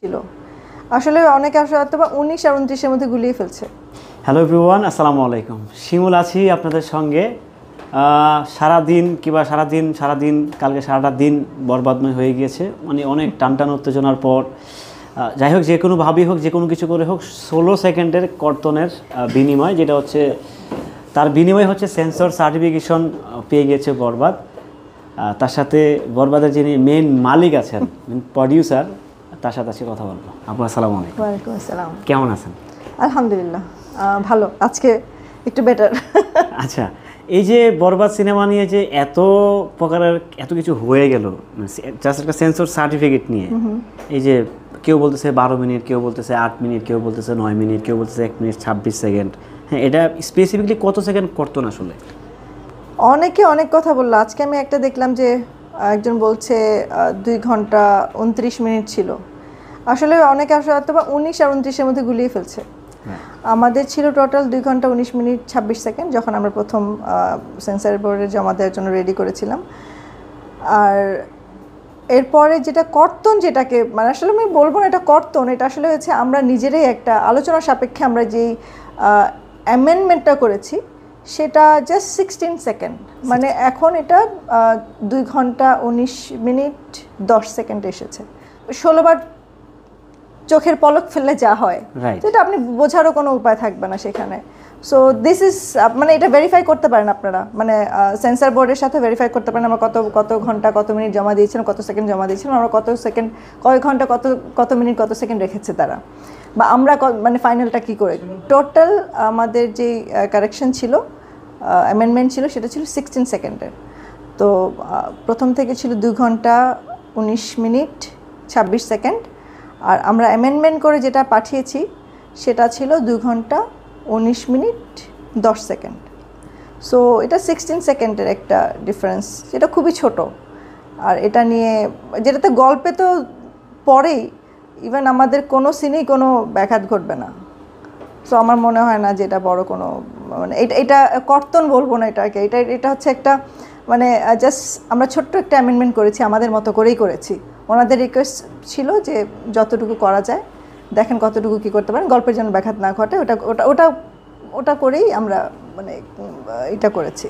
ছিল আসলে অনেকে হয়তো বা 19 আর 29-এর মধ্যে গুলিয়ে ফেলছে। হ্যালো এভরিওয়ান, আসসালামু আলাইকুম। শিমুল আছি আপনাদের সঙ্গে। সারাদিন কালকে সারাটা দিন বরবাদময় হয়ে গিয়েছে, মানে অনেক টানটান উত্তেজনার পর যাই হোক, যে কোনোভাবেই হোক, যে কোনো কিছু করে হোক, 16 সেকেন্ডের কর্তনের বিনিময়, যেটা হচ্ছে তার বিনিময় হচ্ছে সেন্সর সার্টিফিকেশন পেয়ে গিয়েছে বরবাদ। তার সাথে বরবাদের যিনি মেইন মালিক আছেন, প্রডিউসার, তার সাথে আজকে কথা বলবো। আপু আসসালামু আলাইকুম। ওয়ালাইকুম আসসালাম। কেমন আছেন? আলহামদুলিল্লাহ ভালো, আজকে একটু বেটার। আচ্ছা, এই যে বরবাদ সিনেমা নিয়ে যে এত প্রকারের এত কিছু হয়ে গেল, জাস্ট একটা সেন্সর সার্টিফিকেট নিয়ে, এই যে কেউ বলতেছে 12 মিনিট, কেউ বলতেছে 8 মিনিট, কেউ বলতেছে 9 মিনিট, কেউ বলতেছে 1 মিনিট 26 সেকেন্ড। হ্যাঁ, এটা স্পেসিফিকলি কত সেকেন্ড করতো না আসলে? অনেকে অনেক কথা বললো। আজকে আমি একটা দেখলাম যে একজন বলছে 2 ঘন্টা 29 মিনিট ছিল। আসলে অনেকে হয়তো বা 19 আর 29-এর মধ্যে গুলিয়ে ফেলছে। আমাদের ছিল টোটাল 2 ঘন্টা 19 মিনিট 26 সেকেন্ড যখন আমরা প্রথম সেন্সর বোর্ডে জমা দেওয়ার জন্য রেডি করেছিলাম। আর এরপরে যেটা কর্তন, যেটাকে মানে আসলে আমি বলবো না এটা কর্তন, এটা আসলে হচ্ছে আমরা নিজেরাই একটা আলোচনা সাপেক্ষে আমরা যেই অ্যামেন্ডমেন্টটা করেছি সেটা জাস্ট 16 সেকেন্ড, মানে এখন এটা 2 ঘন্টা 19 মিনিট 10 সেকেন্ড এসেছে। 16 বার চোখের পলক ফেললে যা হয়, সেটা আপনি বোঝারও কোনো উপায় থাকবে না সেখানে। সো দিস ইজ, মানে এটা ভেরিফাই করতে পারেন আপনারা, মানে সেন্সর বোর্ডের সাথে ভেরিফাই করতে পারেন আমরা কত ঘন্টা কত মিনিট জমা দিয়েছিলাম, কত সেকেন্ড জমা দিয়েছিলাম, আমরা কত সেকেন্ড, কয় ঘন্টা কত মিনিট কত সেকেন্ড রেখেছে তারা, বা আমরা মানে ফাইনালটা কী করে। টোটাল আমাদের যে কারেকশন ছিল, অ্যামেন্ডমেন্ট ছিল, সেটা ছিল 16 সেকেন্ডের। তো প্রথম থেকে ছিল 2 ঘন্টা 19 মিনিট 26 সেকেন্ড, আর আমরা অ্যামেন্ডমেন্ট করে যেটা পাঠিয়েছি সেটা ছিল 2 ঘন্টা 19 মিনিট 10 সেকেন্ড। সো এটা 16 সেকেন্ডের একটা ডিফারেন্স, যেটা খুবই ছোট। আর এটা নিয়ে যেটাতে গল্পে তো পরেই ইভেন আমাদের কোনো সিনেই কোনো ব্যাঘাত ঘটবে না। সো আমার মনে হয় না যে এটা বড় কোনো, মানে এটা কর্তন বলবো না এটাকে, এটা হচ্ছে একটা মানে জাস্ট আমরা ছোট্ট একটা অ্যামেন্ডমেন্ট করেছি, আমাদের মতো করেই করেছি। ওনাদের রিকোয়েস্ট ছিল যে যতটুকু করা যায় দেখেন কতটুকু কী করতে পারেন, গল্পের যেন ব্যাঘাত না ঘটে, ওটা করেই আমরা মানে এটা করেছি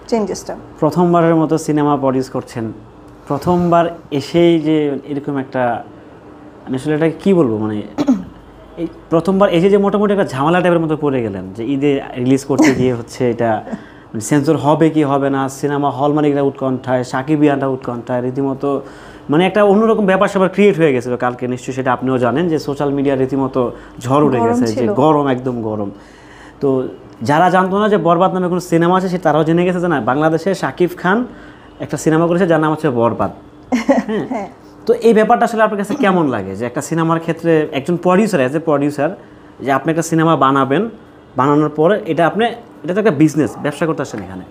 চেঞ্জেসটা। প্রথমবারের মতো সিনেমা প্রডিউস করছেন, প্রথমবার এসেই যে এরকম একটা, আমি আসলে এটাকে কী বলবো, মানে এই প্রথমবার এসে যে মোটামুটি একটা ঝামেলা টাইপের মতো পড়ে গেলেন, যে ঈদে রিলিজ করতে গিয়ে হচ্ছে এটা সেন্সর হবে কি হবে না, সিনেমা হল মালিকরা উৎকণ্ঠায়, সাকিবিয়ানরা উৎকণ্ঠায়, রীতিমতো মানে একটা অন্যরকম ব্যাপার স্যাপার ক্রিয়েট হয়ে গেছিলো কালকে। নিশ্চয়ই সেটা আপনিও জানেন যে সোশ্যাল মিডিয়ার রীতিমতো ঝড় উঠে গেছে, যে গরম, একদম গরম। তো যারা জানতো না যে বরবাদ নামে কোনো সিনেমা আছে, সে তারাও জেনে গেছে যে না, বাংলাদেশে শাকিব খান একটা সিনেমা করেছে যার নাম হচ্ছে বরবাদ। হ্যাঁ, তো এই ব্যাপারটা আসলে আপনার কাছে কেমন লাগে, যে একটা সিনেমার ক্ষেত্রে একজন প্রডিউসার, অ্যাজ এ প্রডিউসার, যে আপনি একটা সিনেমা বানাবেন, বানানোর পরে এটা তো একটা বিজনেস, ব্যবসা করতে আসেন এখানে।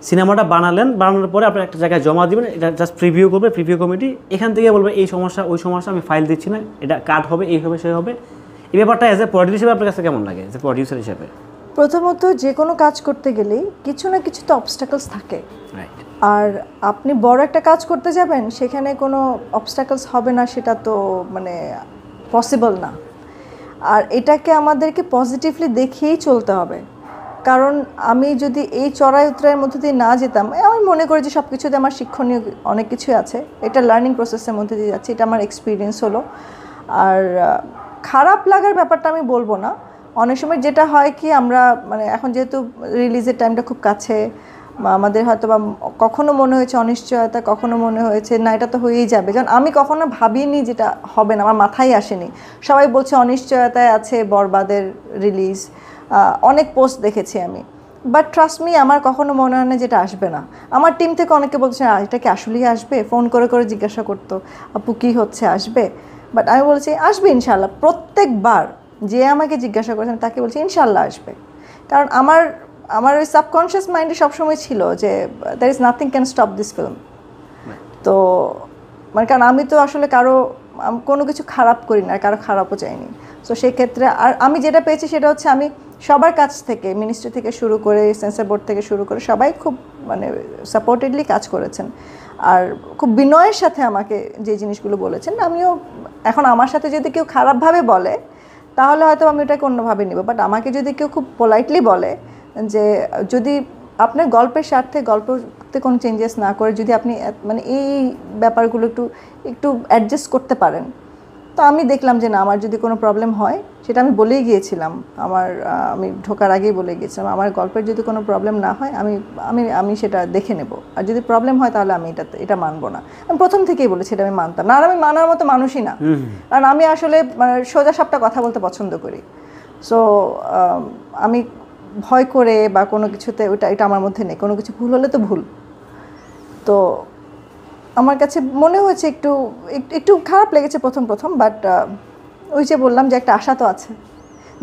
সিনেমাটা বানানোর পরে আপনি একটা জায়গায় জমা দিবেন, এটা জাস্ট প্রিভিউ করবে, প্রিভিউ কমিটি এখান থেকে বলবে এই সমস্যা ওই সমস্যা, আমি ফাইল দিচ্ছি না, এটা কাট হবে, এই হবে সে হবে। এই ব্যাপারটা অ্যাজ এ প্রডিউসার হিসেবে আপনার কাছে কেমন লাগে, অ্যাজ এ প্রডিউসার হিসেবে? প্রথমত যে কোনো কাজ করতে গেলেই কিছু না কিছু তো অবস্টাকলস থাকে, আর আপনি বড় একটা কাজ করতে যাবেন সেখানে কোনো অবস্টাকলস হবে না, সেটা তো মানে পসিবল না। আর এটাকে আমাদেরকে পজিটিভলি দেখিয়েই চলতে হবে, কারণ আমি যদি এই চড়াই উতরাইয়ের মধ্যে দিয়ে না যেতাম, আমি মনে করি যে সব কিছুতে আমার শিক্ষণীয় অনেক কিছুই আছে, এটা লার্নিং প্রসেসের মধ্যে দিয়ে যাচ্ছে, এটা আমার এক্সপিরিয়েন্স হলো। আর খারাপ লাগার ব্যাপারটা আমি বলবো না। অনেক সময় যেটা হয় কি, আমরা মানে এখন যেহেতু রিলিজের টাইমটা খুব কাছে, আমাদের হয়তো বা কখনো মনে হয়েছে অনিশ্চয়তা, কখনো মনে হয়েছে না এটা তো হয়েই যাবে, কারণ আমি কখনো ভাবিনি যেটা হবে না, আমার মাথায় আসেনি। সবাই বলছে অনিশ্চয়তায় আছে বরবাদের রিলিজ, অনেক পোস্ট দেখেছি আমি, বাট ট্রাস্ট মি, আমার কখনো মনে হয় না যেটা আসবে না। আমার টিম থেকে অনেকে বলছে এটা কি আসলেই আসবে, ফোন করে করে জিজ্ঞাসা করতো আপু কী হচ্ছে, আসবে? বাট আমি বলছি আসবে ইনশাল্লাহ। প্রত্যেকবার যে আমাকে জিজ্ঞাসা করেছেন তাকে বলছি ইনশাল্লাহ আসবে, কারণ আমার ওই সাবকনশিয়াস মাইন্ডে সবসময় ছিল যে there is nothing can stop this film. তো মানে কারণ আমি তো আসলে কোনো কিছু খারাপ করি না, কারো খারাপও চাইনি। সো সেই ক্ষেত্রে আর আমি যেটা পেয়েছি সেটা হচ্ছে আমি সবার কাছ থেকে, মিনিস্ট্রি থেকে শুরু করে, সেন্সর বোর্ড থেকে শুরু করে সবাই খুব মানে সাপোর্টেডলি কাজ করেছেন। আর খুব বিনয়ের সাথে আমাকে যে জিনিসগুলো বলেছেন, আমিও এখন আমার সাথে যদি কেউ খারাপভাবে বলে তাহলে হয়তো আমি ওটাকে অন্যভাবে নেব, বাট আমাকে যদি কেউ খুব পোলাইটলি বলে যে যদি আপনার গল্পের স্বার্থে গল্পতে কোনো চেঞ্জেস না করে যদি আপনি মানে এই ব্যাপারগুলো একটু একটু অ্যাডজাস্ট করতে পারেন, তো আমি দেখলাম যে না, আমার যদি কোনো প্রবলেম হয় সেটা আমি বলেই গিয়েছিলাম, আমি ঢোকার আগেই বলে গিয়েছিলাম আমার গল্পের যদি কোনো প্রবলেম না হয় আমি আমি আমি সেটা দেখে নেব, আর যদি প্রবলেম হয় তাহলে আমি এটা মানবো না। আমি প্রথম থেকেই বলেছি এটা আমি মানতাম না, আর আমি মানার মতো মানুষই না, কারণ আমি আসলে মানে সোজা সাপটা কথা বলতে পছন্দ করি। সো আমি ভয় করে বা কোনো কিছুতে এটা আমার মধ্যে নেই, কোনো কিছু ভুল হলে তো ভুল। তো আমার কাছে মনে হয়েছে একটু একটু খারাপ লেগেছে প্রথম, বাট ওই যে বললাম যে একটা আশা তো আছে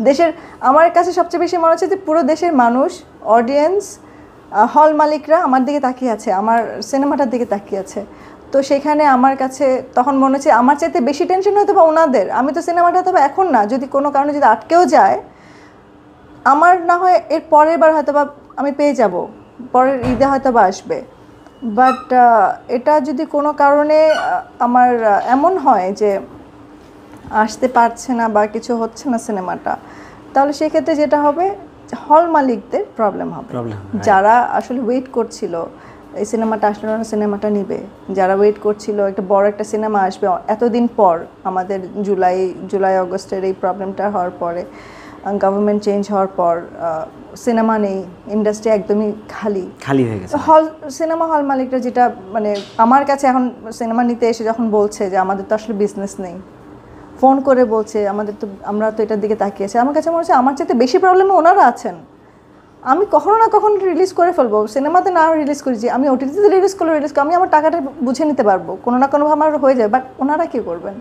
দেশের। আমার কাছে সবচেয়ে বেশি মনে হচ্ছে যে পুরো দেশের মানুষ, অডিয়েন্স, হল মালিকরা আমার দিকে তাকিয়ে আছে, আমার সিনেমাটার দিকে তাকিয়ে আছে। তো সেখানে আমার কাছে তখন মনে হচ্ছে আমার চাইতে বেশি টেনশন হয়তো বা ওনাদের। আমি তো সিনেমাটা তবে এখন না, যদি কোনো কারণে যদি আটকেও যায়, আমার না হয় এর পরের বার হয়তো বা আমি পেয়ে যাব, পরের ঈদে হয়তো বা আসবে। বাট এটা যদি কোনো কারণে আমার এমন হয় যে আসতে পারছে না বা কিছু হচ্ছে না সিনেমাটা, তাহলে সেক্ষেত্রে যেটা হবে হল মালিকদের প্রবলেম হবে, যারা আসলে ওয়েট করছিল এই সিনেমাটা আসলে না সিনেমাটা নিবে, যারা ওয়েট করছিল একটা বড় একটা সিনেমা আসবে এতদিন পর, আমাদের জুলাই অগস্টের এই প্রবলেমটা হওয়ার পরে, গভর্নমেন্ট চেঞ্জ হওয়ার পর সিনেমা নেই, ইন্ডাস্ট্রি একদমই খালি হয়ে গেছে। সিনেমা হল মালিকরা যেটা মানে আমার কাছে এখন সিনেমা নিতে এসে যখন বলছে যে আমাদের তো আসলে বিজনেস নেই, ফোন করে বলছে আমরা তো এটার দিকে তাকিয়েছি, আমার কাছে মনে হচ্ছে আমার চাইতে বেশি প্রবলেমে ওনারা আছেন। আমি কখনো না কখনো রিলিজ করে ফেলবো, সিনেমাতে না রিলিজ করেছি, আমি ওটিটিতে রিলিজ করলে আমি আমার টাকাটা বুঝে নিতে পারবো, কোনো না কোনোভাবে আমার হয়ে যায়। বাট ওনারা কী করবেন?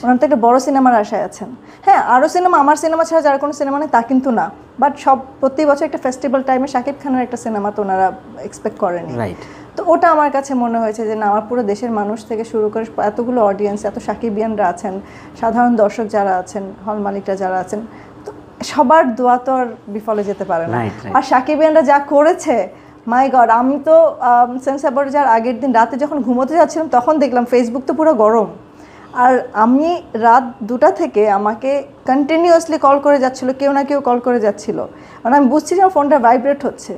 ওনারা তো একটা বড় সিনেমার আশায় আছেন। হ্যাঁ, আরও সিনেমা, আমার সিনেমা ছাড়া যার কোনো সিনেমা নেই তা কিন্তু না, বাট প্রতি বছর একটা ফেস্টিভ্যাল টাইমে শাকিব খানের একটা সিনেমা তো ওনারা এক্সপেক্ট করেনি। তো ওটা আমার কাছে মনে হয়েছে যে না, আমার পুরো দেশের মানুষ থেকে শুরু করে এতগুলো অডিয়েন্স, এত শাকিবিয়ানরা আছেন, সাধারণ দর্শক যারা আছেন, হল মালিকরা যারা আছেন, তো সবার দোয়া তো আর বিফলে যেতে পারে না। আর শাকিবিয়ানরা যা করেছে, মাই গড, আমি তো সেন্সর যাওয়ার আগের দিন রাতে যখন ঘুমোতে যাচ্ছিলাম তখন দেখলাম ফেসবুক তো পুরো গরম, আর আমি রাত 2টা থেকে আমাকে কন্টিনিউয়াসলি কল করে যাচ্ছিলো, কেউ না কেউ কল করে যাচ্ছিলো, মানে আমি বুঝছি যে আমার ফোনটা ভাইব্রেট হচ্ছে,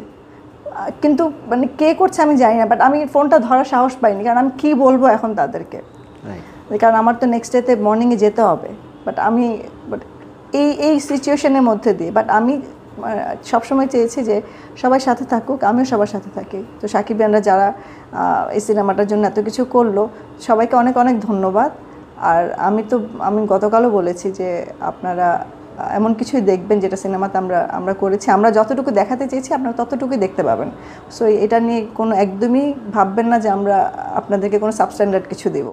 কিন্তু মানে কে করছে আমি জানি না, বাট আমি ফোনটা ধরার সাহস পাইনি, কারণ আমি কী বলবো এখন তাদেরকে, কারণ আমার তো নেক্সট ডেতে মর্নিংয়ে যেতে হবে। বাট এই সিচুয়েশনের মধ্যে দিয়ে আমি সবসময় চেয়েছি যে সবাই সাথে থাকুক, আমিও সবার সাথে থাকি। তো শাকিবিয়ানরা যারা এই সিনেমাটার জন্য এত কিছু করলো, সবাইকে অনেক অনেক ধন্যবাদ। আর আমি গতকালও বলেছি যে আপনারা এমন কিছুই দেখবেন যেটা সিনেমাতে আমরা করেছি, আমরা যতটুকু দেখাতে চেয়েছি আপনারা ততটুকুই দেখতে পাবেন। সো এটা নিয়ে কোনো একদমই ভাববেন না যে আমরা আপনাদেরকে কোনো সাবস্ট্যান্ডার্ড কিছু দেব।